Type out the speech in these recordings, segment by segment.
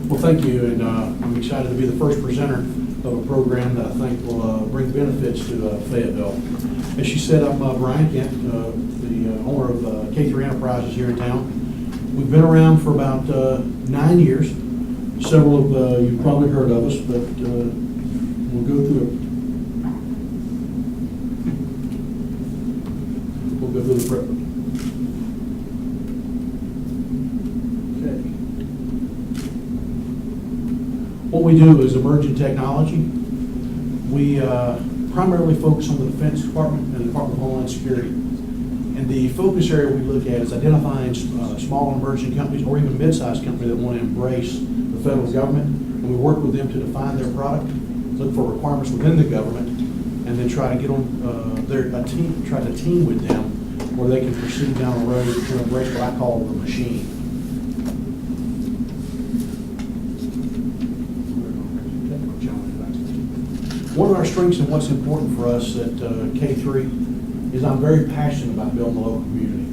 Well, thank you, and I'm excited to be the first presenter of a program that I think will bring benefits to Fayetteville. As she said, I'm Brian Kent, the owner of K3 Enterprises here in town. We've been around for about 9 years. Several of you've probably heard of us, but we'll go through the prep. What we do is emerging technology. We primarily focus on the Defense Department and the Department of Homeland Security. And the focus area we look at is identifying small and emerging companies or even mid-sized companies that want to embrace the federal government. And we work with them to define their product, look for requirements within the government, and then try to get on try to team with them where they can proceed down the road to embrace what I call the machine. One of our strengths and what's important for us at K3 is I'm very passionate about building the local community.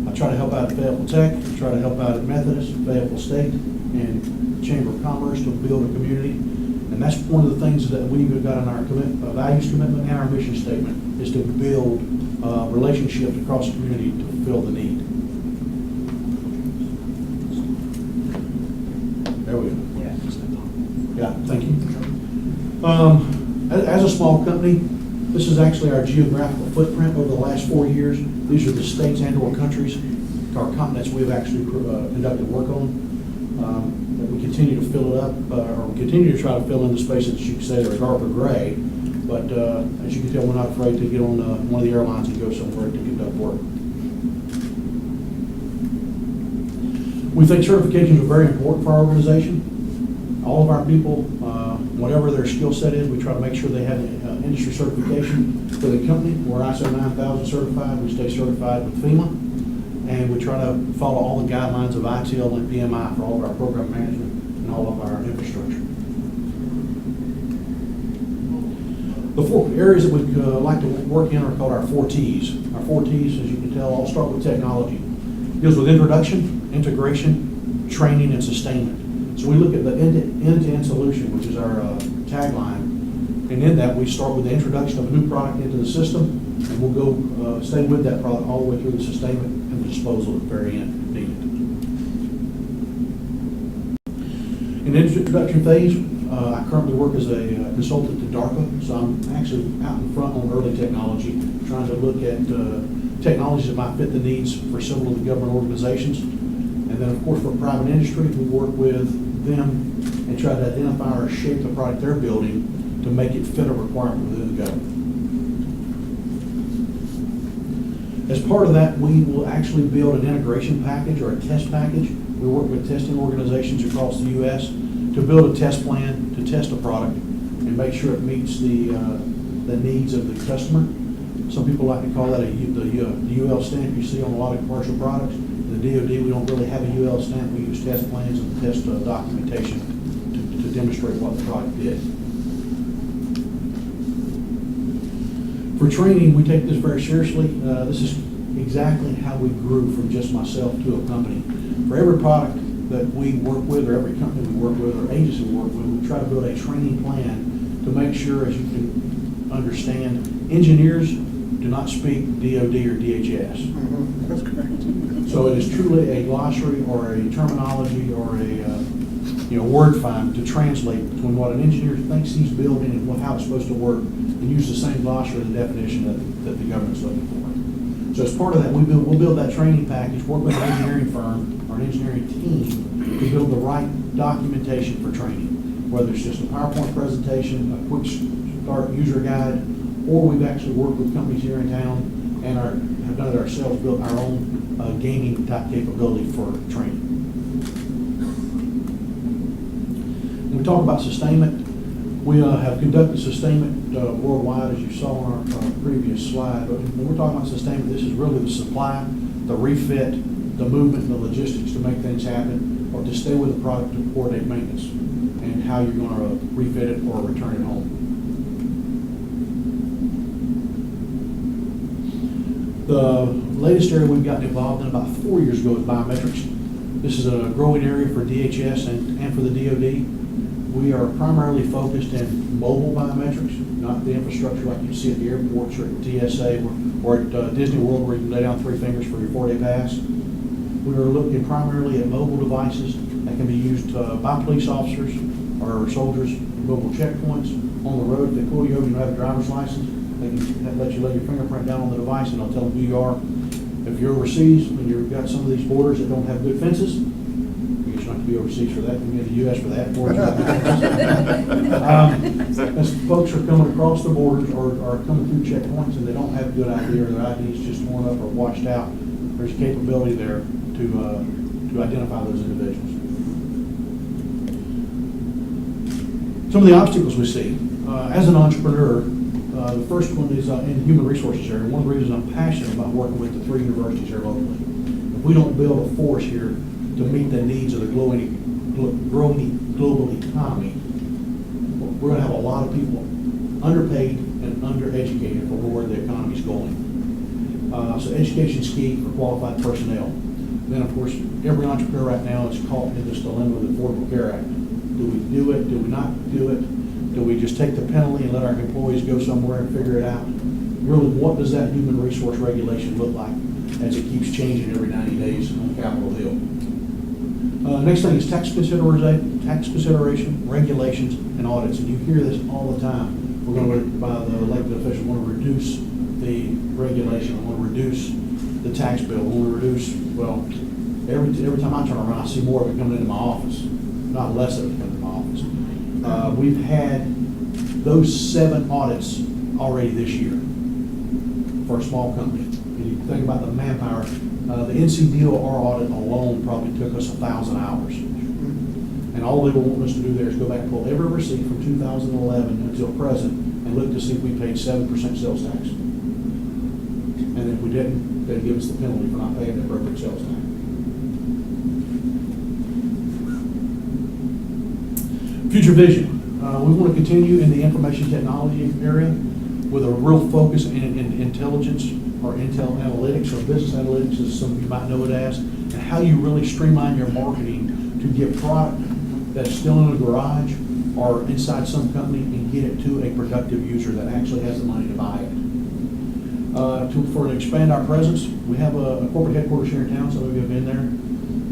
I try to help out at Fayetteville Tech, I try to help out at Methodist, Fayetteville State, and Chamber of Commerce to build a community. And that's one of the things that we've got in our values commitment and our mission statement is to build relationships across the community to fulfill the need. There we go. Yeah, thank you. As a small company, this is actually our geographical footprint over the last 4 years. These are the states and or countries, or continents we've actually conducted work on. We continue to fill it up, or we continue to try to fill in the spaces, you could say, that are dark or gray. But as you can tell, we're not afraid to get on one of the airlines and go somewhere to conduct work. We think certifications are very important for our organization. All of our people, whatever their skill set is, we try to make sure they have industry certification for the company. We're ISO 9000 certified. We stay certified with FEMA. And we try to follow all the guidelines of ITIL and PMI for all of our program management and all of our infrastructure. The 4 areas that we like to work in are called our 4 T's. Our 4 T's, as you can tell, all start with technology. It deals with introduction, integration, training, and sustainment. So we look at the end-to-end solution, which is our tagline. And in that, we start with the introduction of a new product into the system, and we'll go stay with that product all the way through the sustainment and the disposal at the very end needed. In the introduction phase, I currently work as a consultant to DARPA, so I'm actually out in front on early technology, trying to look at technologies that might fit the needs for several of the government organizations. And then, of course, for private industry, we work with them and try to identify or shape the product they're building to make it fit a requirement within the government. As part of that, we will actually build an integration package or a test package. We work with testing organizations across the U.S. to build a test plan to test a product and make sure it meets the needs of the customer. Some people like to call that the UL stamp you see on a lot of commercial products. The DoD, we don't really have a UL stamp. We use test plans and test documentation to demonstrate what the product did. For training, we take this very seriously. This is exactly how we grew from just myself to a company. For every product that we work with, or every company we work with, or agency we work with, we try to build a training plan to make sure, as you can understand, engineers do not speak DoD or DHS. That's correct. So it is truly a glossary or a terminology or a word find to translate between what an engineer thinks he's building and how it's supposed to work, and use the same glossary and definition that the government's looking for. So as part of that, we'll build that training package, work with an engineering firm or an engineering team to build the right documentation for training, whether it's just a PowerPoint presentation, a quick start user guide, or we've actually worked with companies here in town and have done it ourselves, built our own gaming type capability for training. When we talk about sustainment, we have conducted sustainment worldwide, as you saw on our previous slide. But when we're talking about sustainment, this is really the supply, the refit, the movement, and the logistics to make things happen, or to stay with the product to coordinate maintenance, and how you're going to refit it or return it home. The latest area we've gotten involved in about 4 years ago is biometrics. This is a growing area for DHS and for the DoD. We are primarily focused in mobile biometrics, not the infrastructure like you see at the airports or at TSA or at Disney World where you can lay down 3 fingers for your 4-day pass. We are looking primarily at mobile devices that can be used by police officers or soldiers in mobile checkpoints. On the road, if they pull you over and you have a driver's license, they can let you lay your fingerprint down on the device and they'll tell them who you are. If you're overseas and you've got some of these borders that don't have good fences, you just not to be overseas for that, you can go to the U.S. for that. As folks are coming across the borders or are coming through checkpoints and they don't have a good ID or their ID is just torn up or washed out, there's capability there to identify those individuals. Some of the obstacles we see as an entrepreneur, the first one is in the human resources area. One of the reasons I'm passionate about working with the 3 universities here locally. If we don't build a force here to meet the needs of the growing global economy, we're going to have a lot of people underpaid and undereducated for where the economy is going. So education is key for qualified personnel. Then, of course, every entrepreneur right now is caught in this dilemma with the Affordable Care Act. Do we do it? Do we not do it? Do we just take the penalty and let our employees go somewhere and figure it out? Really, what does that human resource regulation look like as it keeps changing every 90 days on Capitol Hill? Next thing is tax consideration, regulations, and audits. And you hear this all the time. We're going to, by the elected officials, want to reduce the regulation, want to reduce the tax bill, want to reduce, well, every time I turn around, I see more of it coming into my office, not less of it coming into my office. We've had those 7 audits already this year for a small company. And you think about the manpower, the NCDOR audit alone probably took us 1,000 hours. And all they were wanting us to do there is go back and pull every receipt from 2011 until present and look to see if we paid 7% sales tax. And if we didn't, they'd give us the penalty for not paying the appropriate sales tax. Future vision. We want to continue in the information technology area with a real focus in intelligence or intel analytics or business analytics, as some of you might know it as, and how you really streamline your marketing to get product that's still in a garage or inside some company and get it to a productive user that actually has the money to buy it. To expand our presence, we have a corporate headquarters here in town. Some of you have been there.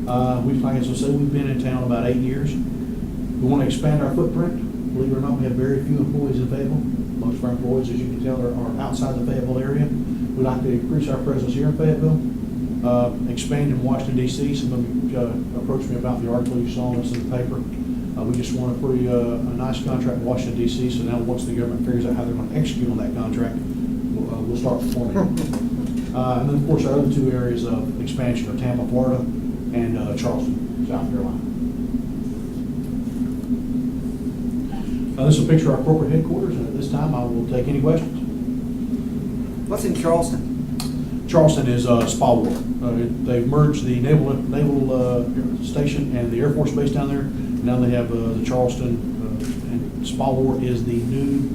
Like I said, we've been in town about 8 years. We want to expand our footprint. Believe it or not, we have very few employees in Fayetteville. Most of our employees, as you can tell, are outside the Fayetteville area. We'd like to increase our presence here in Fayetteville, expand in Washington, D.C. Some of you approached me about the article you saw us in the paper. We just won a nice contract in Washington, D.C., so now once the government figures out how they're going to execute on that contract, we'll start performing. And then, of course, our other 2 areas of expansion are Tampa, Florida, and Charleston, South Carolina. This is a picture of our corporate headquarters, and at this time I will take any questions. What's in Charleston? Charleston is Spa War. They've merged the Naval Station and the Air Force Base down there. Now they have the Charleston, and Spa War is the new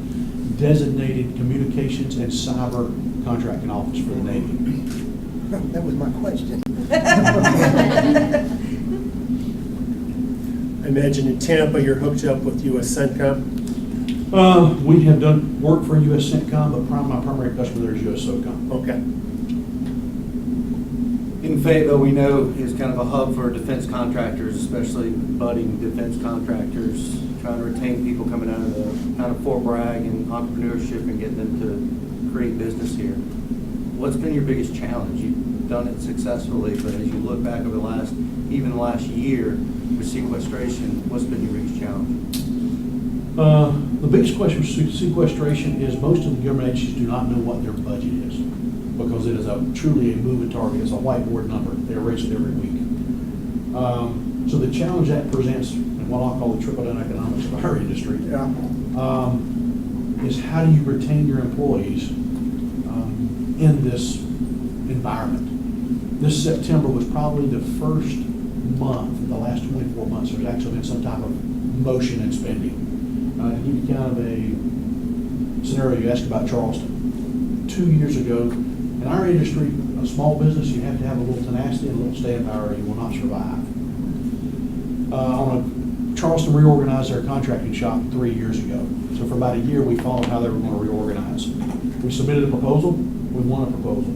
designated communications and cyber contracting office for the Navy. That was my question. I imagine in Tampa you're hooked up with U.S. CENTCOM. We have done work for U.S. CENTCOM, but my primary customer there is U.S. SOCOM. Okay. In Fayetteville, we know is kind of a hub for defense contractors, especially budding defense contractors, trying to retain people coming out of Fort Bragg and entrepreneurship and getting them to create business here. What's been your biggest challenge? You've done it successfully, but as you look back over the last year with sequestration, what's been your biggest challenge? The biggest question for sequestration is most of the government agencies do not know what their budget is because it is truly a moving target. It's a whiteboard number. They erase it every week. So the challenge that presents, and what I'll call the trickle-down economics of our industry, is how do you retain your employees in this environment? This September was probably the first month in the last 24 months there's actually been some type of motion in spending. To give you kind of a scenario, you asked about Charleston. 2 years ago, in our industry, a small business, you have to have a little tenacity and a little staying power, or you will not survive. Charleston reorganized their contracting shop 3 years ago. So for about a year, we followed how they were going to reorganize. We submitted a proposal, we won a proposal.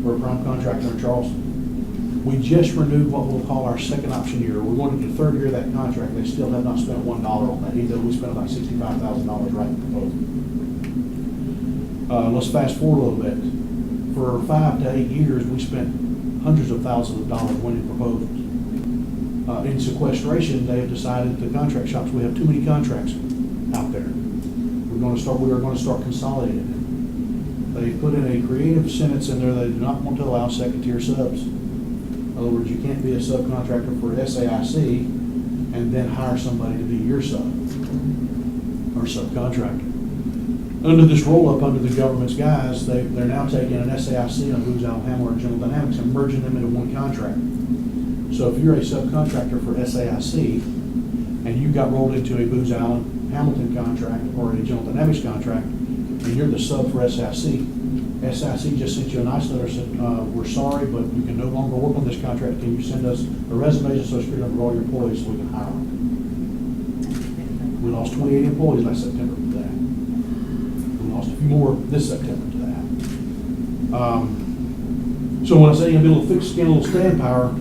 We're a prime contractor in Charleston. We just renewed what we'll call our second option year. We're going into the third year of that contract. They still have not spent $1 on that, even though we spent about $65,000 writing the proposal. Let's fast forward a little bit. For 5 to 8 years, we spent hundreds of thousands of dollars winning proposals. In sequestration, they have decided, the contract shops, we have too many contracts out there. We are going to start consolidating them. They put in a creative sentence in there, they do not want to allow second-tier subs. In other words, you can't be a subcontractor for SAIC and then hire somebody to be your sub or subcontractor. Under this roll-up, under the government's guise, they're now taking an SAIC and a Booz Allen Hamilton or General Dynamics and merging them into one contract. So if you're a subcontractor for SAIC and you got rolled into a Booz Allen Hamilton contract or a General Dynamics contract, and you're the sub for SAIC, SIC just sent you a nice letter, said, we're sorry, but you can no longer work on this contract. Can you send us the resumes and social security number of all your employees so we can hire them? We lost 28 employees last September to that. We lost a few more this September to that. So when I say you're going to be able to fix skin, a little stand power,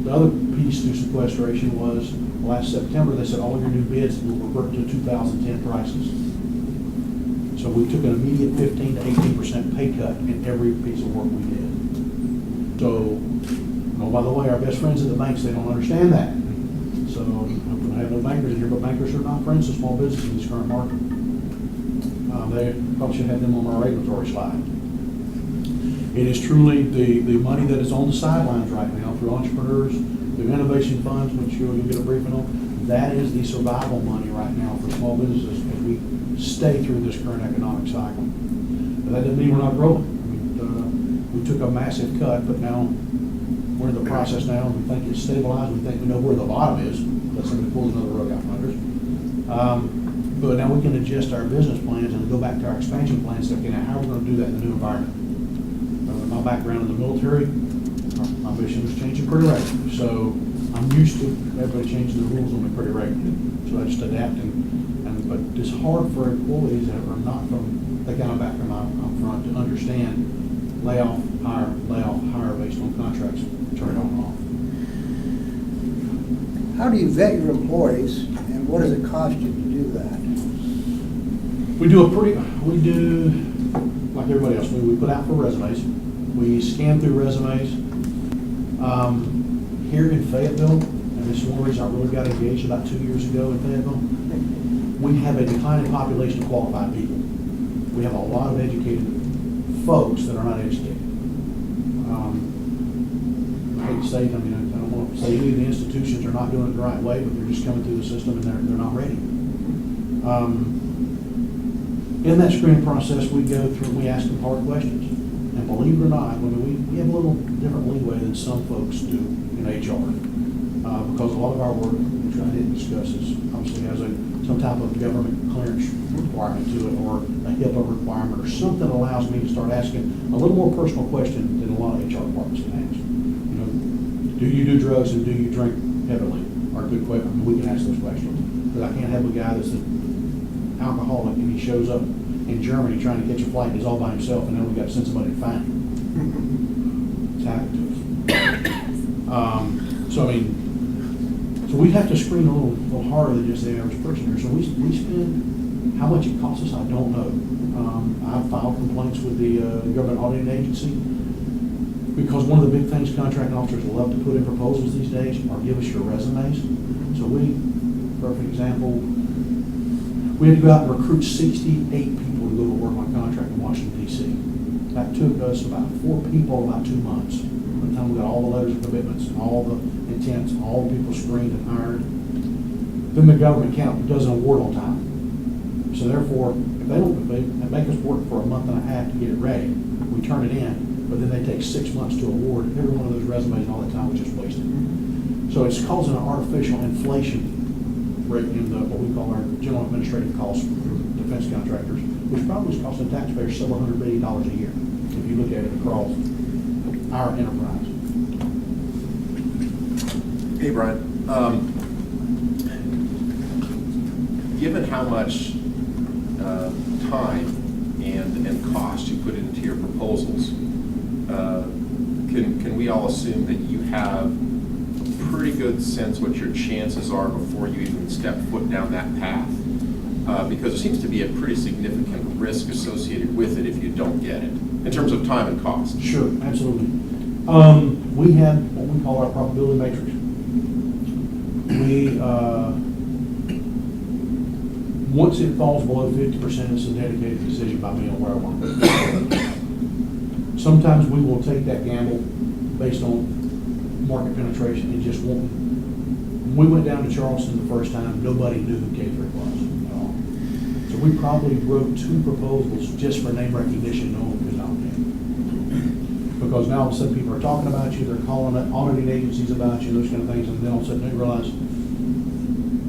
the other piece through sequestration was last September, they said all your new bids will revert to 2010 prices. So we took an immediate 15 to 18% pay cut in every piece of work we did. So, oh, by the way, our best friends at the banks, they don't understand that. So I have no bankers in here, but bankers are not friends to small businesses in this current market. They probably should have them on our regulatory slide. It is truly the money that is on the sidelines right now through entrepreneurs, through innovation funds, which you'll get a briefing on. That is the survival money right now for small businesses as we stay through this current economic cycle. But that doesn't mean we're not growing. I mean, we took a massive cut, but now we're in the process now. We think it's stabilized. We think we know where the bottom is. Unless somebody pulls another rug out from under us. But now we can adjust our business plans and go back to our expansion plans. So, okay, now how are we going to do that in the new environment? My background in the military, my mission was changing pretty regularly. So I'm used to everybody changing the rules on me pretty regularly. So I just adapt but it's hard for employees that are not from the kind of background I'm from to understand layoff, hire based on contracts, turn it on and off. How do you vet your employees, and what does it cost you to do that? We do like everybody else. We put out for resumes. We scan through resumes. Here in Fayetteville, and this is one reason I really got engaged about 2 years ago in Fayetteville, we have a declining population of qualified people. We have a lot of educated folks that are not educated. I hate to say it, I don't want to say any of the institutions are not doing it the right way, but they're just coming through the system and they're not ready. In that screening process, we go through, we ask them hard questions. And believe it or not, we have a little different leeway than some folks do in HR. Because a lot of our work, which I didn't discuss, is obviously has some type of government clearance requirement to it, or a HIPAA requirement, or something that allows me to start asking a little more personal question than a lot of HR departments can ask. You know, do you do drugs and do you drink heavily? Are good questions. I mean, we can ask those questions. Because I can't have a guy that's an alcoholic and he shows up in Germany trying to catch a flight and he's all by himself, and then we got to send somebody to find him. It's happened to us. So we have to screen a little harder than just the average person here. So we spend, how much it costs us, I don't know. I've filed complaints with the government auditing agency because one of the big things contracting officers love to put in proposals these days are give us your resumes. So perfect example, we had to go out and recruit 68 people to go to work on a contract in Washington, D.C. That took us about 4 people about 2 months. By the time we got all the letters of commitments, all the intents, all the people screened and hired, then the government doesn't award on time. So therefore, if they make us work for a month and a half to get it ready, we turn it in, but then they take 6 months to award. Every one of those resumes and all that time was just wasted. So it's causing an artificial inflation rate in what we call our general administrative costs for defense contractors, which probably is costing taxpayers several $100 billion a year if you look at it across our enterprise. Hey, Brian. given how much time and cost you put into your proposals, can we all assume that you have a pretty good sense what your chances are before you even step foot down that path? Because there seems to be a pretty significant risk associated with it if you don't get it, in terms of time and cost. Sure, absolutely. We have what we call our probability matrix. We, once it falls below 50%, it's a dedicated decision by me on where I want to go. Sometimes we will take that gamble based on market penetration and just won't. When we went down to Charleston the first time, nobody knew who K3 was at all. So we probably wrote 2 proposals just for name recognition, no one was nominated. Because now all of a sudden people are talking about you, they're calling up auditing agencies about you, those kind of things, and then all of a sudden they realize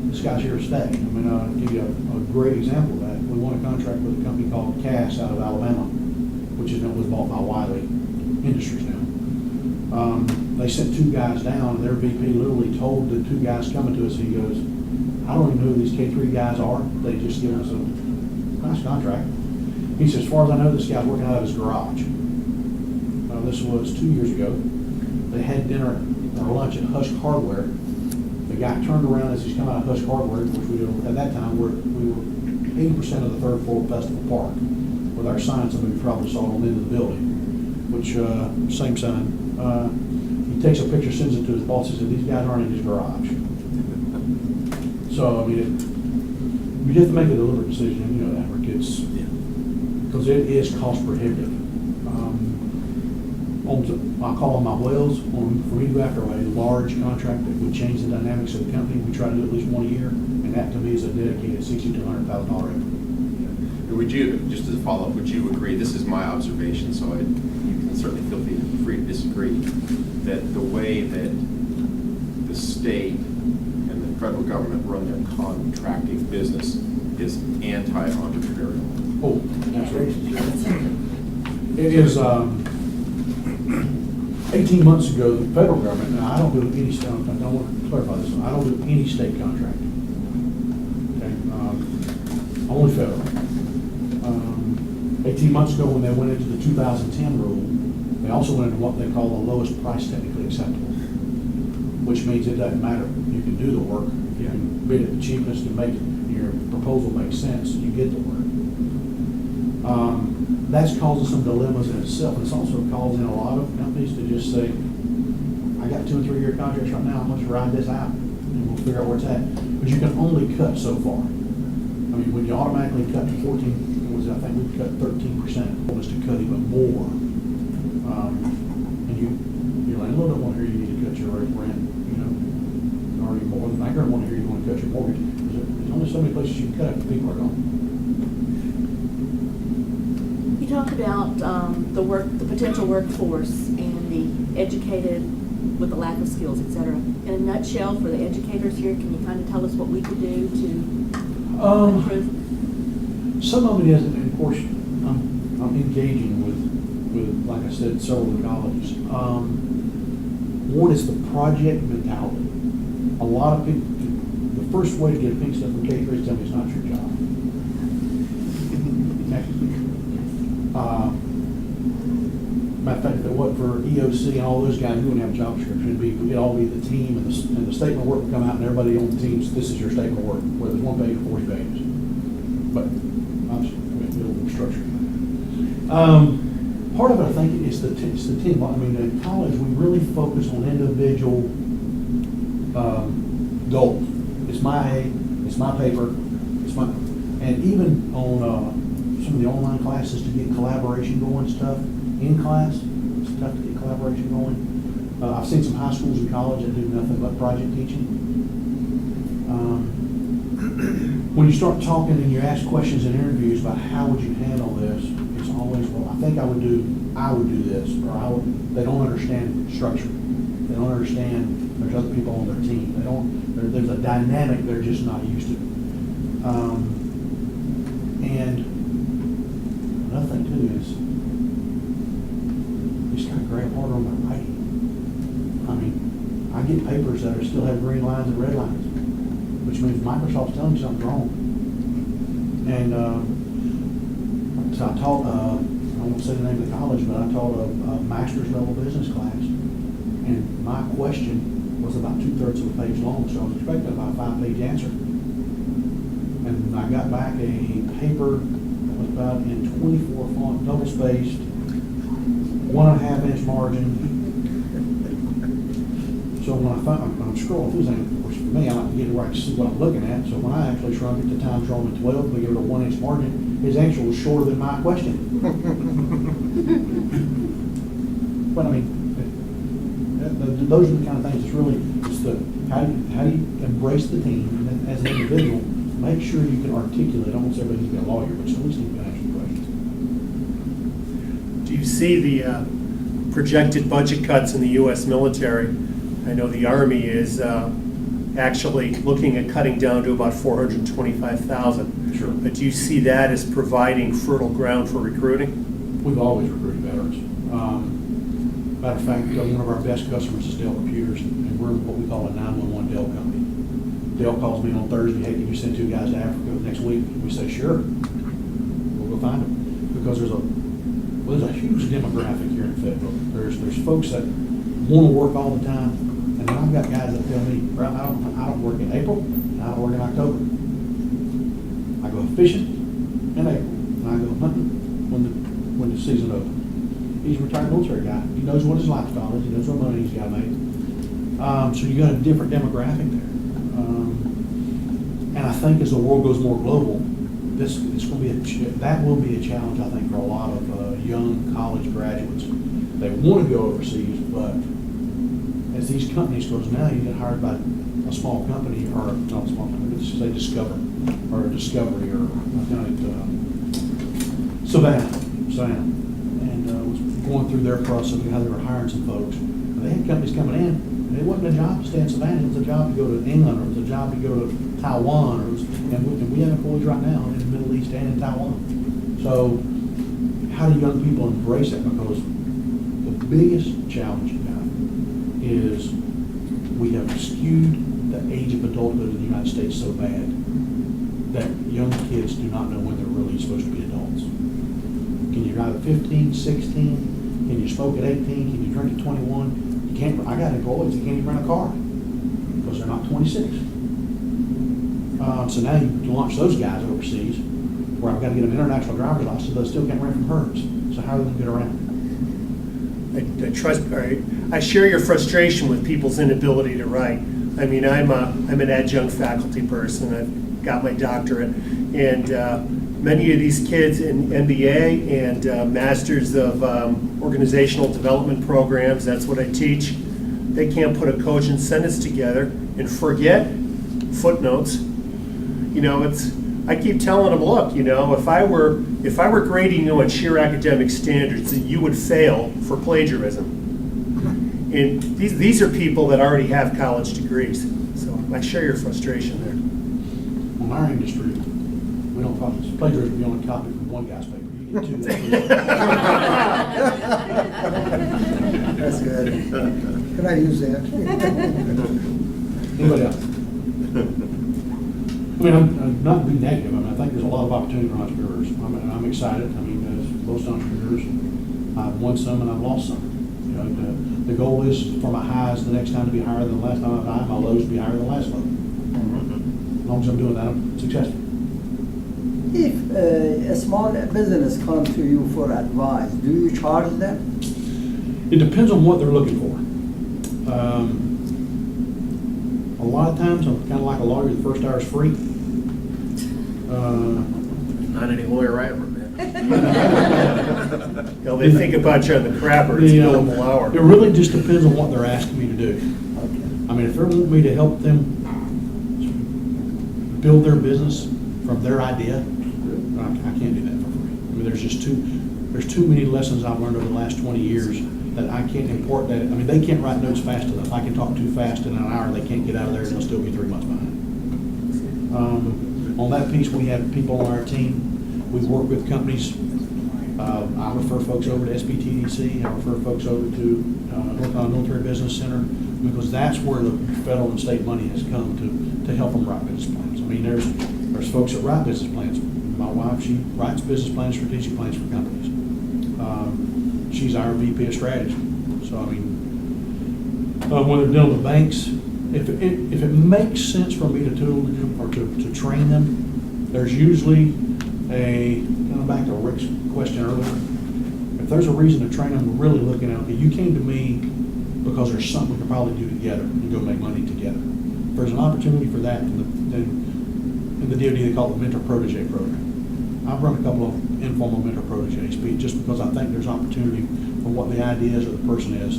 this guy's here to stay. I mean, I'll give you a great example of that. We won a contract with a company called Cass out of Alabama, which is now was bought by Wiley Industries now. They sent 2 guys down, and their VP literally told the 2 guys coming to us, he goes, I don't even know who these K3 guys are. They just give us a nice contract. He says, as far as I know, this guy's working out of his garage. This was 2 years ago. They had dinner or lunch at Husk Hardware. The guy turned around as he's coming out of Husk Hardware, which we did, at that time we were 80% of the third floor Festival Park with our sign. Some of you probably saw it on the end of the building, which same sign. He takes a picture, sends it to his boss, and says, these guys aren't in his garage. So, I mean, you have to make a deliberate decision, and you know that, Rick. It's, because it is cost prohibitive. I call them my whales. For me to go after a large contract that would change the dynamics of the company, we try to do at least 1 a year, and that to me is a dedicated $60,000 to $100,000 effort. Would you, just as a follow-up, would you agree, this is my observation, so you can certainly feel free to disagree, that the way that the state and the federal government run their contracting business is anti-entrepreneurial? Oh, absolutely. It is, 18 months ago, the federal government, now I don't do any state, I don't want to clarify this, I don't do any state contracting. Okay, only federal. 18 months ago when they went into the 2010 rule, they also went into what they call the lowest price technically acceptable, which means it doesn't matter. You can do the work, you can bid it the cheapest and make your proposal make sense, you get the work. That's causing some dilemmas in itself. It's also causing a lot of companies to just say, I got 2 and 3 year contracts right now, I'm going to ride this out and we'll figure out where it's at. But you can only cut so far. I mean, when you automatically cut to 14, I think we cut 13%, want us to cut even more. And your landlord don't want to hear you need to cut your rent, you know, or more. The banker don't want to hear you want to cut your mortgage. There's only so many places you can cut if people are gone. You talked about the potential workforce and the educated with the lack of skills, et cetera. In a nutshell, for the educators here, can you kind of tell us what we could do to improve? Some of it is, and of course, I'm engaging with, like I said, several of the colleges. One is the project mentality. A lot of people, the first way to get a pink stuff from K3 is tell me it's not your job. Matter of fact, if it wasn't for EOC and all those guys, we wouldn't have a job description. It'd all be the team, and the statement of work would come out, and everybody on the teams, this is your statement of work, whether it's 1 page or 40 pages. But obviously, we have to build a little structure. Part of it, I think, is the team. I mean, in college, we really focus on individual goals. It's my A, it's my paper, it's my, and even on some of the online classes to get collaboration going stuff in class, it's tough to get collaboration going. I've seen some high schools and college that do nothing but project teaching. When you start talking and you ask questions in interviews about how would you handle this, it's always, well, I think I would do this, or they don't understand structure. They don't understand there's other people on their team. There's a dynamic they're just not used to. And another thing too is, you just gotta grab harder on my writing. I mean, I get papers that still have green lines and red lines, which means Microsoft's telling me something's wrong. And so I taught, I won't say the name of the college, but I taught a master's level business class. And my question was about 2/3 of a page long, so I was expecting about a 5-page answer. And I got back a paper that was about in 24 font, double spaced, 1.5 inch margin. So when I'm scrolling through things, of course, for me, I like to get it right to see what I'm looking at. So when I actually shrunk it to Times Roman 12, we give it a 1-inch margin, his answer was shorter than my question. But I mean, those are the kind of things that's really, it's the, how do you embrace the team, and then as an individual, make sure you can articulate, almost everybody needs to be a lawyer, but at least you can answer questions. Do you see the projected budget cuts in the U.S. military? I know the Army is actually looking at cutting down to about 425,000. Sure. But do you see that as providing fertile ground for recruiting? We've always recruited veterans. Matter of fact, one of our best customers is Dell Computers, and we're what we call a 911 Dell company. Dell calls me on Thursday, hey, can you send 2 guys to Africa next week? We say, sure. We'll go find them. Because there's a huge demographic here in Fayetteville. There's folks that want to work all the time, and then I've got guys that tell me, well, I don't work in April, and I don't work in October. I go fishing in April, and I go hunting when the season opens. He's a retired military guy. He knows what his lifestyle is. He knows what money he's got to make. So you got a different demographic there. And I think as the world goes more global, it's going to be that will be a challenge, I think, for a lot of young college graduates. They want to go overseas, but as these companies close now, you get hired by a small company, or not a small company, let's say Discovery, or Discovery, or Savannah. And was going through their process of how they were hiring some folks. They had companies coming in, and it wasn't a job to stay in Savannah. It was a job to go to England, or it was a job to go to Taiwan, and we have employees right now in the Middle East and in Taiwan. So how do young people embrace that? Because the biggest challenge you got is we have skewed the age of adulthood in the United States so bad that young kids do not know when they're really supposed to be adults. Can you drive at 15, 16? Can you smoke at 18? Can you drink at 21? You can't. I got employees that can't even rent a car because they're not 26. So now you launch those guys overseas, where I've got to get an international driver's license, but they still can't rent from Hertz. So how are they going to get around? I share your frustration with people's inability to write. I mean, I'm an adjunct faculty person. I've got my doctorate, and many of these kids in MBA and Masters of Organizational Development programs, that's what I teach, they can't put a cogent sentence together and forget footnotes. You know, I keep telling them, look, you know, if I were grading you on sheer academic standards, you would fail for plagiarism. And these are people that already have college degrees. So I share your frustration there. In our industry, we don't call it plagiarism. You only copy from one guy's paper. You get 2. That's good. Can I use that? Anybody else? I mean, I'm not to be negative. I mean, I think there's a lot of opportunity for entrepreneurs. I'm excited. I mean, as most entrepreneurs, I've won some and I've lost some. You know, the goal is for my highs the next time to be higher than the last time I've high, my lows to be higher than the last low. As long as I'm doing that, I'm successful. If a small business comes to you for advice, do you charge them? It depends on what they're looking for. A lot of times, I'm kind of like a lawyer, the first hour is free. Not any lawyer I ever met. You know, they think about you on the crapper, it's billable hour. It really just depends on what they're asking me to do. I mean, if they want me to help them build their business from their idea, I can't do that for free. I mean, there's too many lessons I've learned over the last 20 years that I can't import that. I mean, they can't write notes fast enough. I can talk too fast in an hour, they can't get out of there, and they'll still be 3 months behind. On that piece, we have people on our team. We work with companies. I refer folks over to SBTDC. I refer folks over to North Carolina Military Business Center, because that's where the federal and state money has come to help them write business plans. I mean, there's folks that write business plans. My wife, she writes business plans, strategic plans for companies. She's our VP of strategy. So, I mean, when they're dealing with banks, if it makes sense for me to tutor them or to train them, there's usually kind of back to Rick's question earlier, if there's a reason to train them, we're really looking at, okay, you came to me because there's something we could probably do together and go make money together. If there's an opportunity for that, then in the DoD they call it the mentor protege program. I've run a couple of informal mentor proteges just because I think there's opportunity for what the idea is or the person is.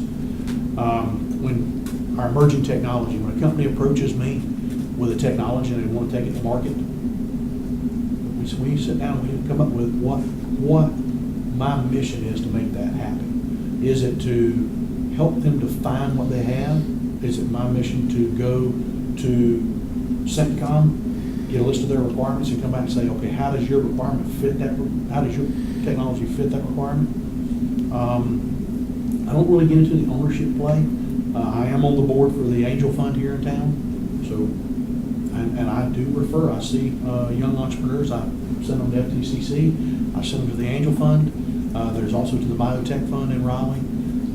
When our emerging technology, when a company approaches me with a technology and they want to take it to market, we sit down and we come up with what my mission is to make that happen. Is it to help them define what they have? Is it my mission to go to CENTCOM, get a list of their requirements and come back and say, okay, how does your requirement fit that? How does your technology fit that requirement? I don't really get into the ownership play. I am on the board for the Angel Fund here in town, so and I do refer. I see young entrepreneurs. I send them to FTCC. I send them to the Angel Fund. There's also to the Biotech Fund in Raleigh.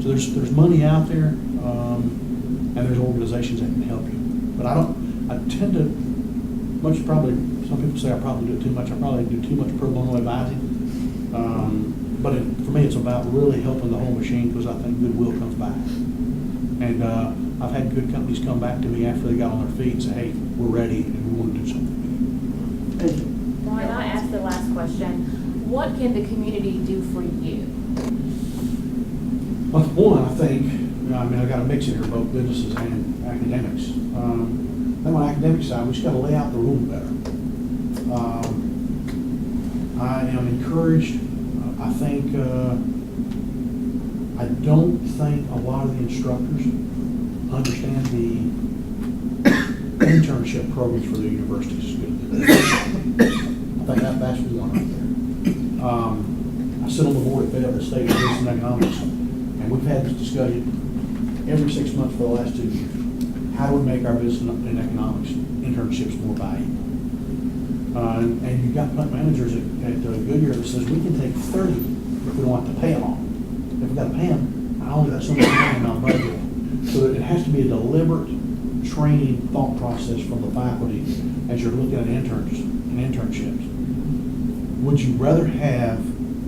So there's money out there, and there's organizations that can help you. But I tend to, some people say I probably do it too much. I probably do too much pro bono advising. But for me, it's about really helping the whole machine because I think goodwill comes back. And I've had good companies come back to me after they got on their feet and say, hey, we're ready and we want to do something with you. Brian, I asked the last question. What can the community do for you? Well, one, I think, I got a mix in here, both businesses and academics. Then on the academic side, we just got to lay out the room better. I am encouraged. I think, I don't think a lot of the instructors understand the internship programs for the universities as good as they do. I think that's one right there. I sit on the board at Fayetteville State Business and Economics, and we've had this discussion every 6 months for the last 2 years. How do we make our business and economics internships more valuable? And you've got plant managers at Goodyear that says we can take 30 if we don't have to pay them all. If we've got to pay them, I only got so much money in my budget. So it has to be a deliberate training thought process from the faculty as you're looking at interns and internships. Would you rather have,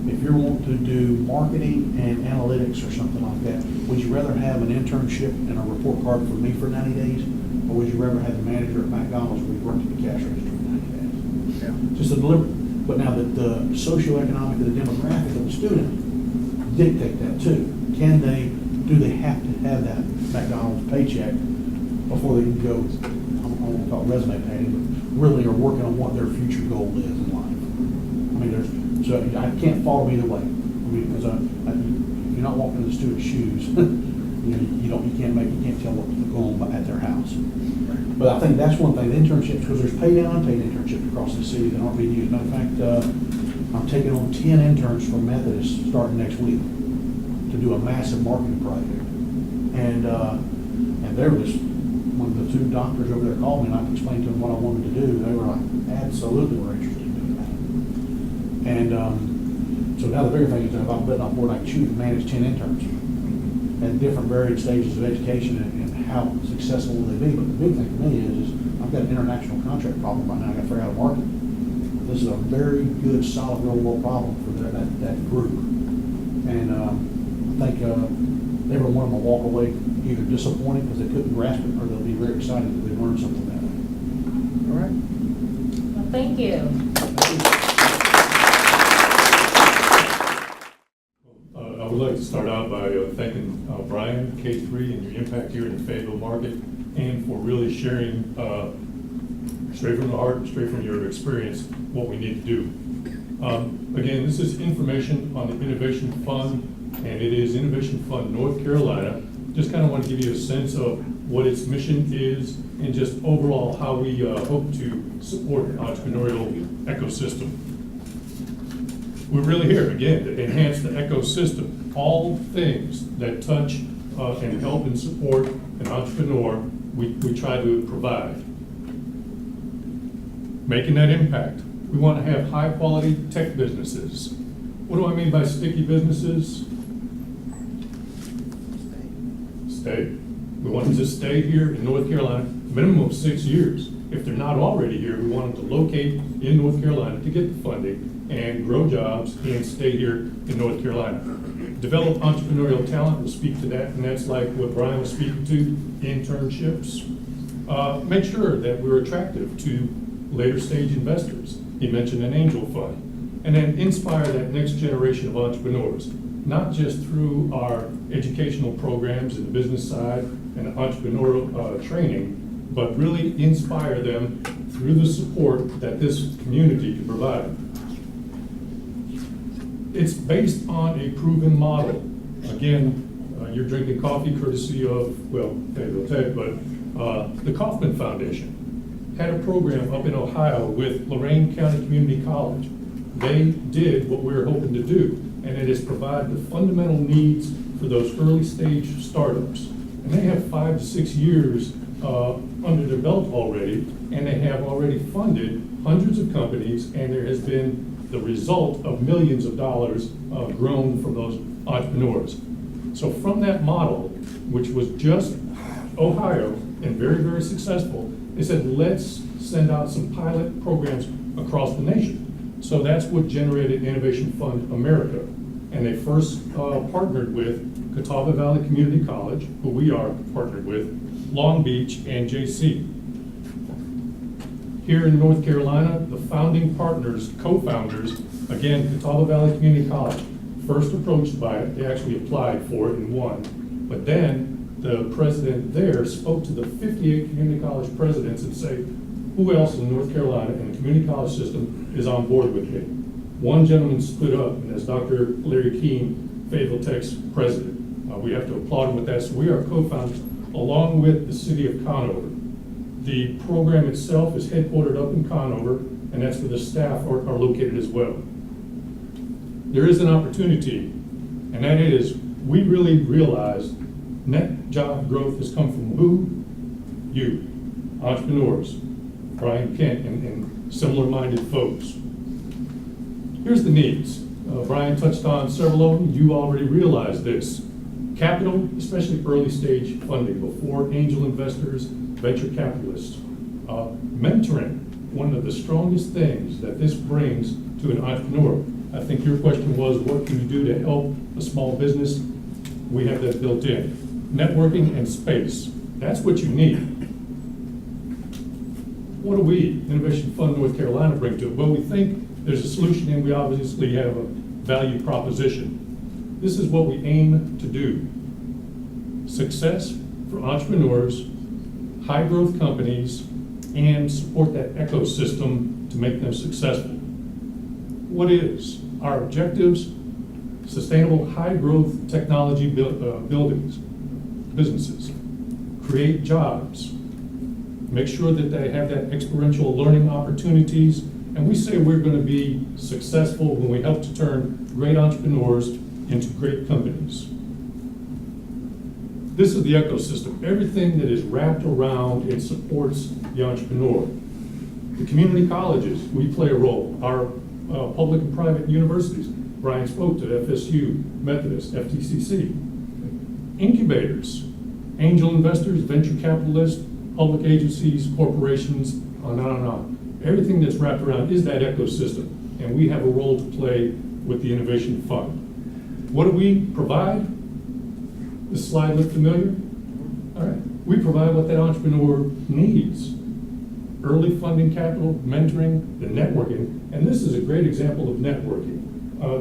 if you're wanting to do marketing and analytics or something like that, would you rather have an internship and a report card from me for 90 days? Or would you rather have the manager at McDonald's where you worked at the cash register for 90 days? Yeah. Just a deliberate. But now the socioeconomic and the demographic of the student dictate that too. Do they have to have that McDonald's paycheck before they can go, I won't call it resume painting, but really are working on what their future goal is in life? So I can't follow either way. Because if you're not walking in the student's shoes, you can't tell what's going on at their house. But I think that's one thing, the internships, because there's paid and unpaid internships across the city that aren't being used. Matter of fact, I'm taking on 10 interns from Methodist starting next week to do a massive marketing project. And there was, when the 2 doctors over there called me and I explained to them what I wanted to do, they were like, absolutely, we're interested in doing that. And so now the bigger thing is that if I'm putting on board, I can choose to manage 10 interns at different varied stages of education and how successful will they be. But the big thing for me is I've got an international contract problem right now. I got to figure out how to market. This is a very good, solid, real-world problem for that group. And I think every one of them will walk away either disappointed because they couldn't grasp it, or they'll be very excited that they learned something that way. All right. Well, thank you. I would like to start out by thanking Brian, K3, and your impact here in the Fayetteville market, and for really sharing straight from the heart, straight from your experience, what we need to do. Again, this is information on the Innovation Fund, and it is Innovation Fund North Carolina. Just kind of want to give you a sense of what its mission is and just overall how we hope to support an entrepreneurial ecosystem. We're really here, again, to enhance the ecosystem. All things that touch and help and support an entrepreneur, we try to provide. Making that impact. We want to have high-quality tech businesses. What do I mean by sticky businesses? Stay. We want them to stay here in North Carolina, minimum of 6 years. If they're not already here, we want them to locate in North Carolina to get the funding and grow jobs and stay here in North Carolina. Develop entrepreneurial talent, we'll speak to that, and that's like what Brian was speaking to, internships. Make sure that we're attractive to later stage investors. He mentioned an angel fund. And then inspire that next generation of entrepreneurs, not just through our educational programs and the business side and entrepreneurial training, but really inspire them through the support that this community can provide. It's based on a proven model. Again, you're drinking coffee courtesy of, well, Fayetteville Tech, but the Kauffman Foundation had a program up in Ohio with Lorain County Community College. They did what we were hoping to do, and it is provide the fundamental needs for those early stage startups. And they have 5 to 6 years under their belt already, and they have already funded hundreds of companies, and there has been the result of millions of dollars grown from those entrepreneurs. So from that model, which was just Ohio and very, very successful, they said, let's send out some pilot programs across the nation. So that's what generated Innovation Fund America. And they first partnered with Catawba Valley Community College, who we are partnered with, Long Beach, and JC. Here in North Carolina, the founding partners, co-founders, again, Catawba Valley Community College, first approached by it, they actually applied for it and won. But then the president there spoke to the 58 community college presidents and said, who else in North Carolina and the community college system is on board with me? One gentleman stood up, and that's Dr. Larry Keene, Fayetteville Tech's president. We have to applaud him with that. So we are co-founders along with the city of Conover. The program itself is headquartered up in Conover, and that's where the staff are located as well. There is an opportunity, and that is, we really realize net job growth has come from who? You, entrepreneurs, Brian Kent, and similar-minded folks. Here's the needs. Brian touched on several of them. You already realize this. Capital, especially early stage funding, before angel investors, venture capitalists. Mentoring, one of the strongest things that this brings to an entrepreneur. I think your question was, what can you do to help a small business? We have that built in. Networking and space, that's what you need. What do we, Innovation Fund North Carolina, bring to it? Well, we think there's a solution, and we obviously have a value proposition. This is what we aim to do. Success for entrepreneurs, high growth companies, and support that ecosystem to make them successful. What is our objectives? Sustainable high growth technology buildings, businesses, create jobs, make sure that they have that experiential learning opportunities, and we say we're going to be successful when we help to turn great entrepreneurs into great companies. This is the ecosystem, everything that is wrapped around and supports the entrepreneur. The community colleges, we play a role. Our public and private universities, Brian spoke to FSU, Methodist, FTCC. Incubators, angel investors, venture capitalists, public agencies, corporations, on and on. Everything that's wrapped around is that ecosystem, and we have a role to play with the Innovation Fund. What do we provide? This slide look familiar? All right. We provide what that entrepreneur needs. Early funding capital, mentoring, the networking, and this is a great example of networking.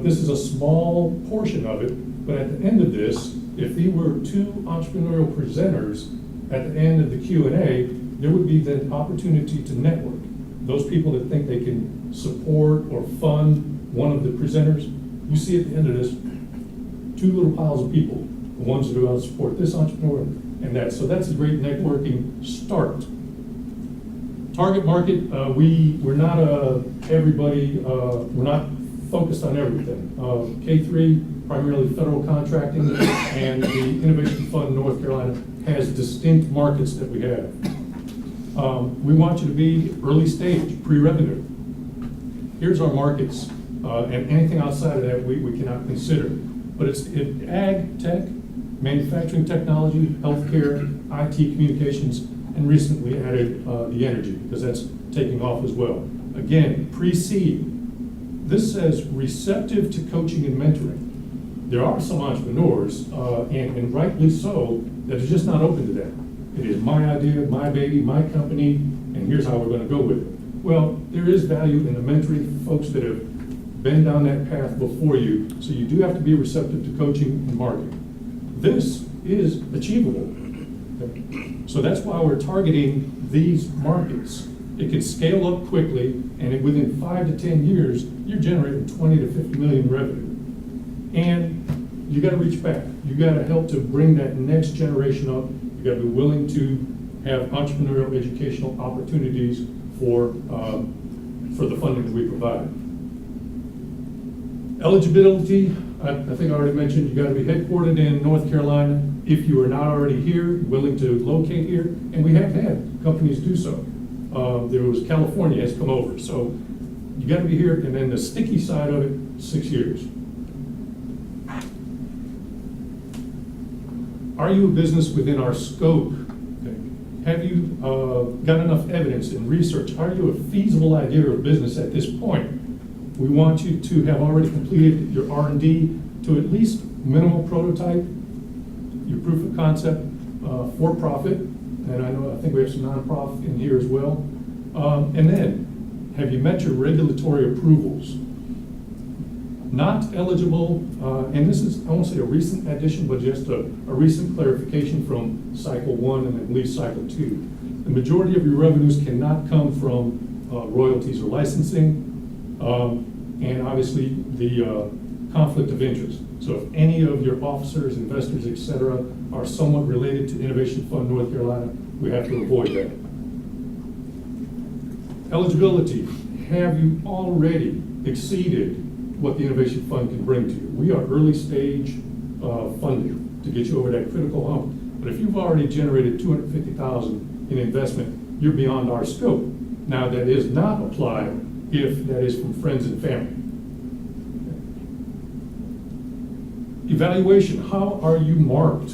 This is a small portion of it, but at the end of this, if there were 2 entrepreneurial presenters at the end of the Q&A, there would be the opportunity to network. Those people that think they can support or fund one of the presenters, you see at the end of this, 2 little piles of people, the ones that are going to support this entrepreneur and that. So that's a great networking start. Target market, we're not everybody, we're not focused on everything. K3, primarily federal contracting, and the Innovation Fund North Carolina has distinct markets that we have. We want you to be early stage, pre-revenue. here's our markets, and anything outside of that, we cannot consider. But it's ag, tech, manufacturing technology, healthcare, IT communications, and recently added the energy, because that's taking off as well. Again, pre-seed. This says receptive to coaching and mentoring. There are some entrepreneurs, and rightly so, that are just not open to that. It is my idea, my baby, my company, and here's how we're going to go with it. Well, there is value in the mentoring folks that have been down that path before you, so you do have to be receptive to coaching and marketing. This is achievable. Okay? So that's why we're targeting these markets. It can scale up quickly, and within 5 to 10 years, you're generating 20 to 50 million revenue. And you got to reach back. You got to help to bring that next generation up. You got to be willing to have entrepreneurial educational opportunities for the funding that we provide. Eligibility, I think I already mentioned, you got to be headquartered in North Carolina. If you are not already here, willing to locate here, and we have had companies do so. There was California has come over, so you got to be here. And then the sticky side of it, 6 years. Are you a business within our scope? Okay. Have you got enough evidence and research? Are you a feasible idea of business at this point? We want you to have already completed your R&D to at least minimal prototype, your proof of concept for profit, and I think we have some nonprofit in here as well. And then, have you met your regulatory approvals? Not eligible, and this is, I won't say a recent addition, but just a recent clarification from cycle 1 and I believe cycle 2. The majority of your revenues cannot come from royalties or licensing, and obviously the conflict of interest. So if any of your officers, investors, et cetera, are somewhat related to Innovation Fund North Carolina, we have to avoid that. Eligibility, have you already exceeded what the Innovation Fund can bring to you? We are early stage funding to get you over that critical hump. But if you've already generated $250,000 in investment, you're beyond our scope. Now that is not applied if that is from friends and family. Evaluation, how are you marked?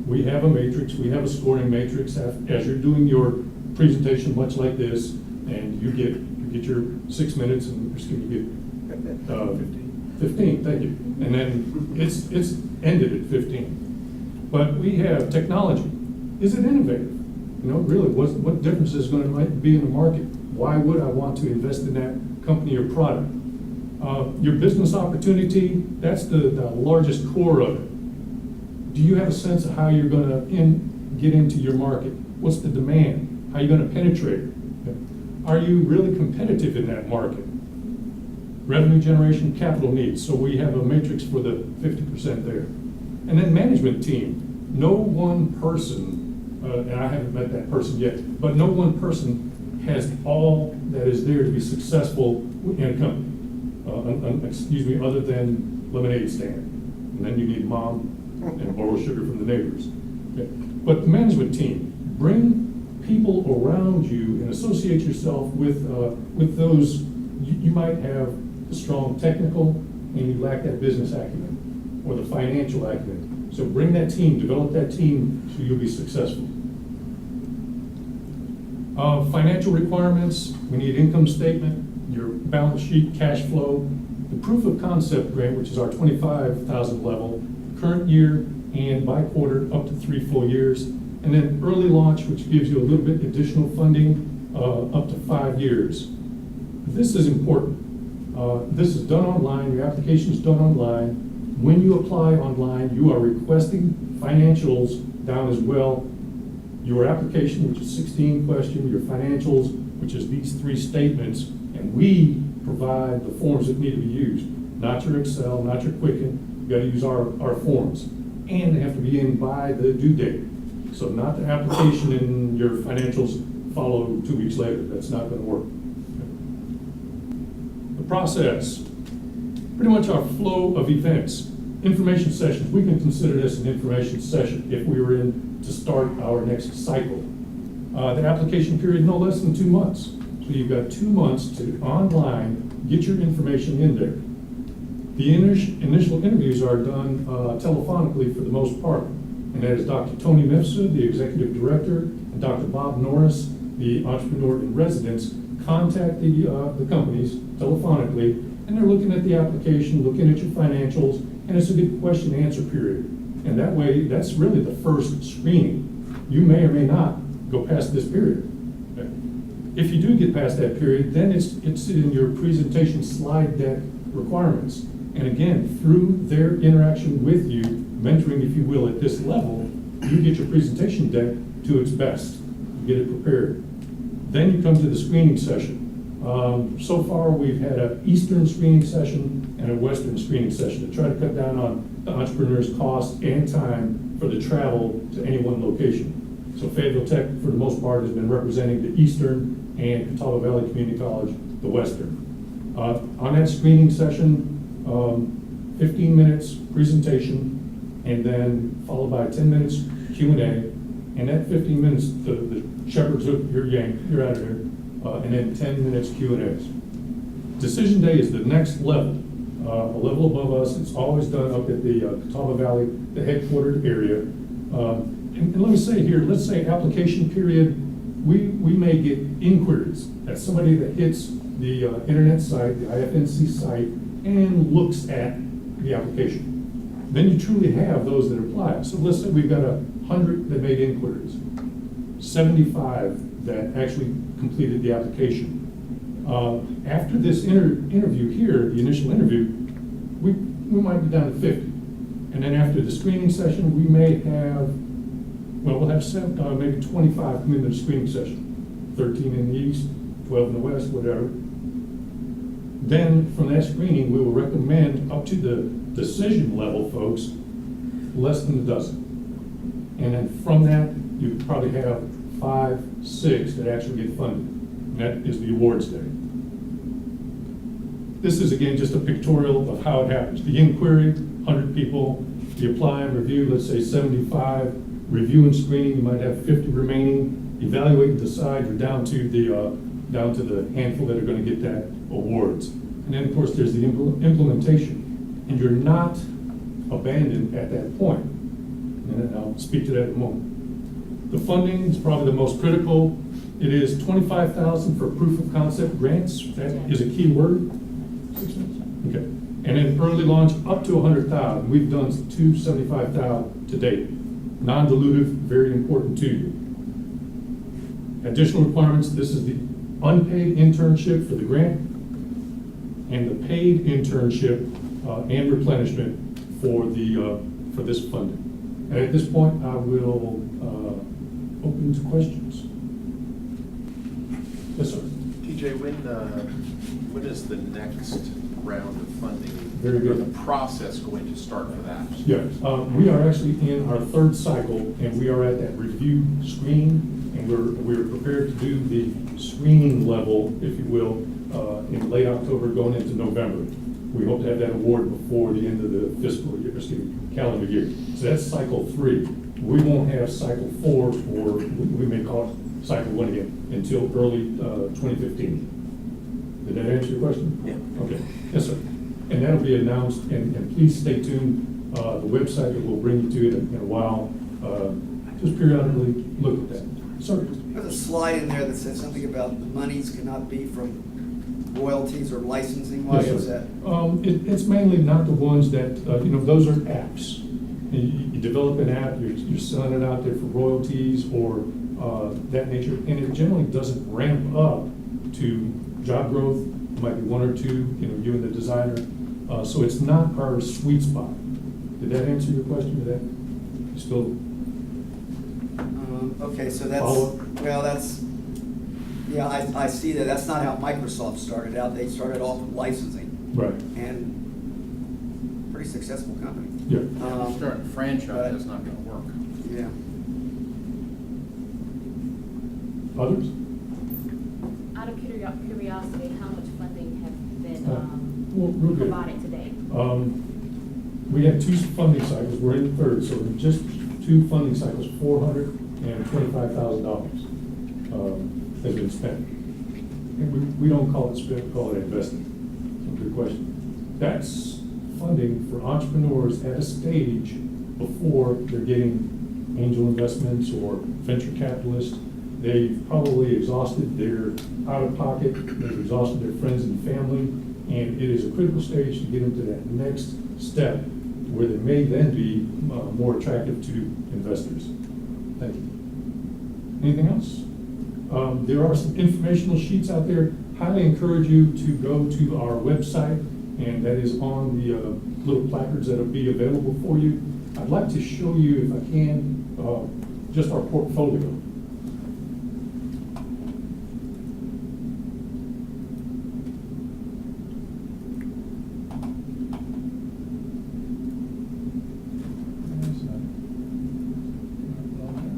We have a matrix, we have a scoring matrix as you're doing your presentation, much like this, and you get your 6 minutes, and excuse me, you get 15, thank you. And then it's ended at 15. But we have technology. Is it innovative? You know, really, what difference is going to be in the market? Why would I want to invest in that company or product? Your business opportunity, that's the largest core of it. Do you have a sense of how you're going to get into your market? What's the demand? How are you going to penetrate it? Are you really competitive in that market? Revenue generation, capital needs. So we have a matrix for the 50% there. And then management team. No one person, and I haven't met that person yet, but no one person has all that is there to be successful in a company. Other than lemonade stand. And then you need mom and borrow sugar from the neighbors. Okay. But the management team, bring people around you and associate yourself with those. You might have a strong technical and you lack that business acumen or the financial acumen. So bring that team, develop that team so you'll be successful. Financial requirements, we need income statement, your balance sheet, cash flow, the proof of concept grant, which is our $25,000 level, current year and by quarter up to 3 full years, and then early launch, which gives you a little bit additional funding up to 5 years. This is important. This is done online, your application is done online. When you apply online, you are requesting financials down as well. Your application, which is 16 questions, your financials, which is these 3 statements, and we provide the forms that need to be used. Not your Excel, not your Quicken. You got to use our forms. And they have to be in by the due date. So not the application and your financials follow 2 weeks later. That's not going to work. The process, pretty much our flow of events. Information sessions, we can consider this an information session if we were in to start our next cycle. The application period, no less than 2 months. So you've got 2 months to online get your information in there. The initial interviews are done telephonically for the most part, and that is Dr. Tony Mifsud, the executive director, and Dr. Bob Norris, the entrepreneur in residence, contact the companies telephonically, and they're looking at the application, looking at your financials, and it's a good question and answer period. And that way, that's really the first screening. You may or may not go past this period. If you do get past that period, then it's in your presentation slide deck requirements. And again, through their interaction with you, mentoring, if you will, at this level, you get your presentation deck to its best. You get it prepared. Then you come to the screening session. So far, we've had an Eastern screening session and a Western screening session to try to cut down on the entrepreneur's cost and time for the travel to any one location. So Fayetteville Tech, for the most part, has been representing the Eastern and Catawba Valley Community College, the Western. On that screening session, 15 minutes presentation, and then followed by 10 minutes Q&A. And that 15 minutes, the shepherd took your yank, you're out of here, and then 10 minutes Q&As. Decision day is the next level, a level above us. It's always done up at the Catawba Valley, the headquartered area. And let me say here, let's say application period, we may get inquiries. That's somebody that hits the internet site, the IFNC site, and looks at the application. Then you truly have those that apply. So let's say we've got 100 that made inquiries, 75 that actually completed the application. After this interview here, the initial interview, we might be down to 50. And then after the screening session, we may have, we'll have maybe 25 come into the screening session, 13 in the east, 12 in the west, whatever. Then from that screening, we will recommend up to the decision level folks, less than a dozen. And then from that, you probably have 5, 6 that actually get funded. And that is the awards day. This is again just a pictorial of how it happens. The inquiry, 100 people, the apply and review, let's say 75, review and screening, you might have 50 remaining, evaluate and decide, you're down to the handful that are going to get that awards. And then of course there's the implementation, and you're not abandoned at that point. And I'll speak to that in a moment. The funding is probably the most critical. It is $25,000 for proof of concept grants. That is a key word. Okay. And then early launch up to $100,000. We've done $275,000 to date. Non-dilutive, very important to you. Additional requirements, this is the unpaid internship for the grant and the paid internship and replenishment for this funding. And at this point, I will open to questions. Yes, sir. TJ, when is the next round of funding? Very good. Or the process going to start for that? Yeah, we are actually in our third cycle, and we are at that review screening, and we're prepared to do the screening level, if you will, in late October going into November. We hope to have that award before the end of the fiscal year, calendar year. So that's cycle 3. We won't have cycle 4, or we may call it cycle 1 again, until early 2015. Did that answer your question? Yeah. Okay. Yes, sir. And that'll be announced, and please stay tuned. The website that we'll bring you to in a while. Just periodically look at that. Sir? There's a slide in there that says something about the monies cannot be from royalties or licensing. Why Yes, is sir. that? It's mainly not the ones that, those are apps. You develop an app, you're selling it out there for royalties or that nature, and it generally doesn't ramp up to job growth. It might be 1 or 2, you and the designer. So it's not our sweet spot. Did that answer your question? Did that, you still? Okay, so that's, Follow well, that's, yeah, I see that. That's not how Microsoft started out. They started off with licensing. Right. And pretty successful company. Yeah. Starting a franchise is not going to work. Yeah. Others? Out of curiosity, how much funding have been Well, real good. provided today? We had 2 funding cycles. We're in the 3rd, so just 2 funding cycles, $425,000 has been spent. and we don't call it spend, we call it investing. So good question. That's funding for entrepreneurs at a stage before they're getting angel investments or venture capitalists. They've probably exhausted their out-of-pocket, they've exhausted their friends and family, and it is a critical stage to get into that next step where they may then be more attractive to investors. Thank you. Anything else? There are some informational sheets out there. Highly encourage you to go to our website, and that is on the little placards that will be available for you. I'd like to show you, if I can, just our portfolio.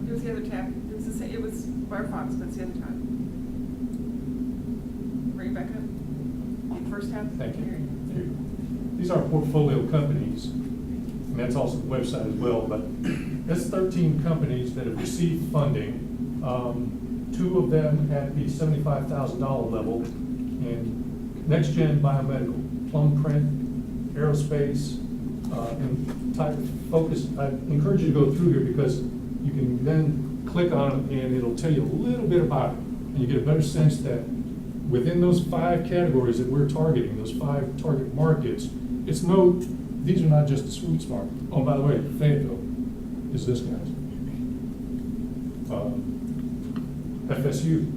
It was the other tab. It was the same, it was Firefox, but it's the other tab. Bring it back up. The first tab. Thank you. Here. These are portfolio companies, and that's also the website as well, but that's 13 companies that have received funding. 2 of them at the $75,000 level in Next Gen Biomedical, Plum Print, Aerospace, and type focus. I encourage you to go through here because you can then click on it and it'll tell you a little bit about it. And you get a better sense that within those 5 categories that we're targeting, those 5 target markets, these are not just the sweet spot. Oh, by the way, Fayetteville is this guy's. FSU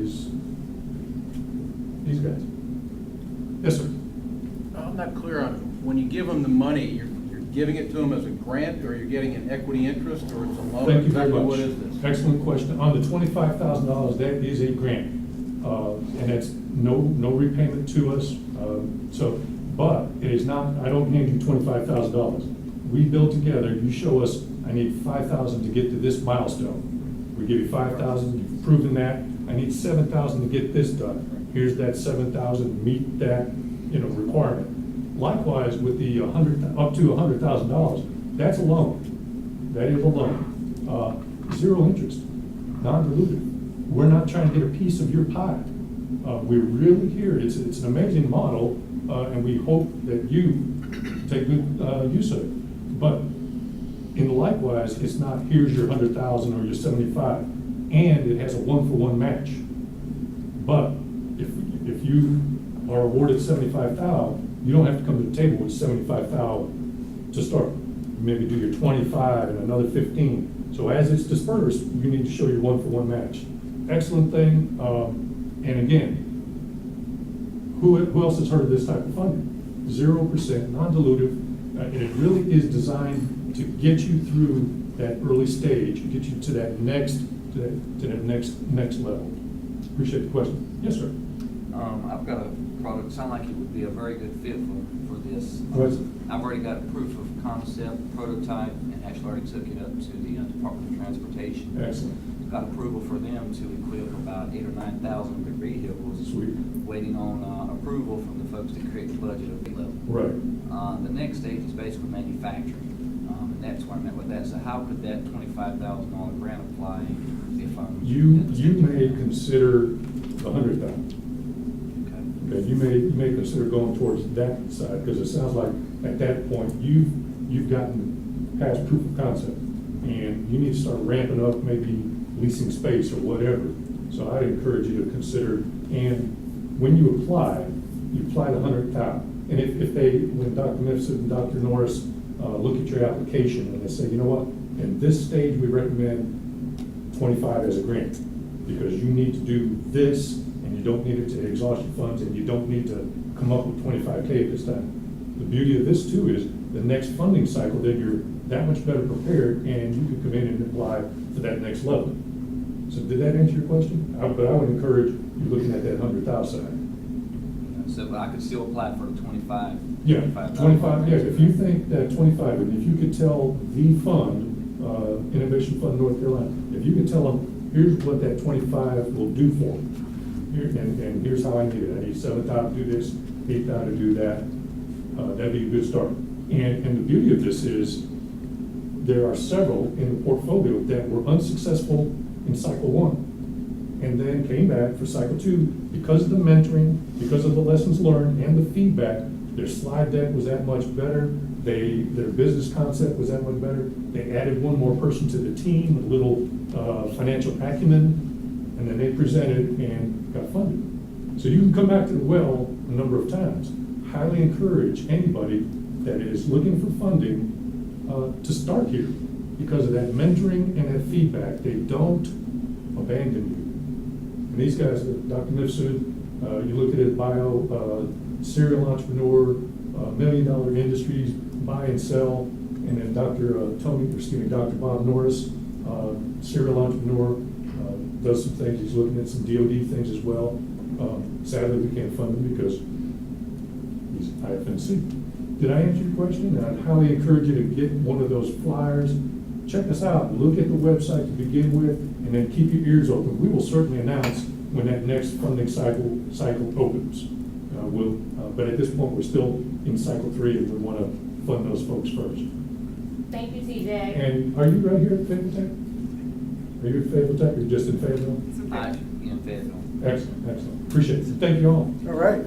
is these guys. Yes, sir. I'm not clear on, when you give them the money, you're giving it to them as a grant, or you're getting an equity interest, or it's a loan? Thank you very Exactly much. what is this? Excellent question. On the $25,000, that is a grant. And that's no repayment to us. But it is not, I don't hand you $25,000. We build together, you show us, I need $5,000 to get to this milestone. We give you $5,000, you've proven that. I need $7,000 to get this done. Here's that $7,000, meet that, requirement. Likewise, with the up to $100,000, that's a loan. That is a loan. 0 interest, non-dilutive. We're not trying to get a piece of your pie. We're really here. It's an amazing model, and we hope that you take good use of it. But in likewise, it's not here's your 100,000 or your 75, and it has a 1-for-1 match. But if you are awarded 75,000, you don't have to come to the table with 75,000 to start. Maybe do your 25 and another 15. So as it's dispersed, you need to show your 1-for-1 match. Excellent thing. And again, who else has heard of this type of funding? 0%, non-dilutive, and it really is designed to get you through that early stage, get you to that next level. Appreciate the question. Yes, sir. I've got a product, sound like it would be a very good fit for this. What is it? I've already got a proof of concept, prototype, and actually already took it up to the Department of Transportation. Excellent. Got approval for them to equip about 8,000 or 9,000 of their vehicles. Sweet. Waiting on approval from the folks that create the budget of the level. Right. The next stage is basically manufacturing, and that's where I'm at with that. So how could that $25,000 grant apply if I'm? You may consider the 100,000. Okay, you may consider going towards that side, because it sounds like at that point you've gotten past proof of concept, and you need to start ramping up, maybe leasing space or whatever. So I'd encourage you to consider, and when you apply the 100,000. And if when Dr. Mifsud and Dr. Norris look at your application and they say, you know what, in this stage we recommend 25 as a grant, because you need to do this, and you don't need it to exhaust your funds, and you don't need to come up with 25K at this time. The beauty of this too is the next funding cycle, then you're that much better prepared, and you can come in and apply for that next level. So did that answer your question? But I would encourage you looking at that 100,000 side. So, but I could still apply for the 25. Yeah, 25, yeah, if you think that 25, and if you could tell the fund, Innovation Fund North Carolina, if you could tell them, here's what that 25 will do for them, here, and here's how I need it. I need 7,000 to do this, 8,000 to do that. That'd be a good start. And the beauty of this is there are several in the portfolio that were unsuccessful in cycle 1. and then came back for cycle 2. Because of the mentoring, because of the lessons learned and the feedback, their slide deck was that much better. Their business concept was that much better. They added one more person to the team, a little financial acumen, and then they presented and got funded. So you can come back to the well a number of times. Highly encourage anybody that is looking for funding to start here because of that mentoring and that feedback. They don't abandon you. And these guys, Dr. Mifsud, you look at his bio, serial entrepreneur, $1 million industries, buy and sell, and then Dr. Bob Norris, serial entrepreneur, does some things. He's looking at some DoD things as well. Sadly, we can't fund him because he's IFNC. Did I answer your question? And I'd highly encourage you to get one of those flyers. Check us out. Look at the website to begin with, and then keep your ears open. We will certainly announce when that next funding cycle opens. But at this point, we're still in cycle 3, and we want to fund those folks first. Thank you, TJ. And are you right here at Fayetteville Tech? Are you at Fayetteville Tech, or just in Fayetteville? In Fayetteville. Excellent, excellent. Appreciate it. Thank you all. All right.